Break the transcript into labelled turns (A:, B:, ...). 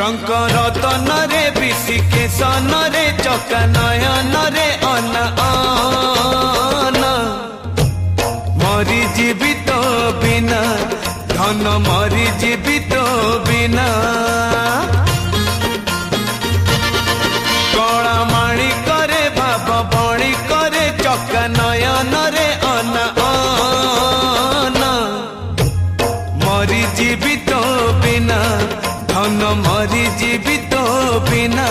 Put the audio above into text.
A: रंग रतन रे विशिकेशन रे चका नयन रे अन अन मरी जीवित बिना धन मरी जीवित बिना कला माणी करे भाव बणी करे चका नयन रे अन अन मरी जीवित बिना धन मरी जीवित बिना।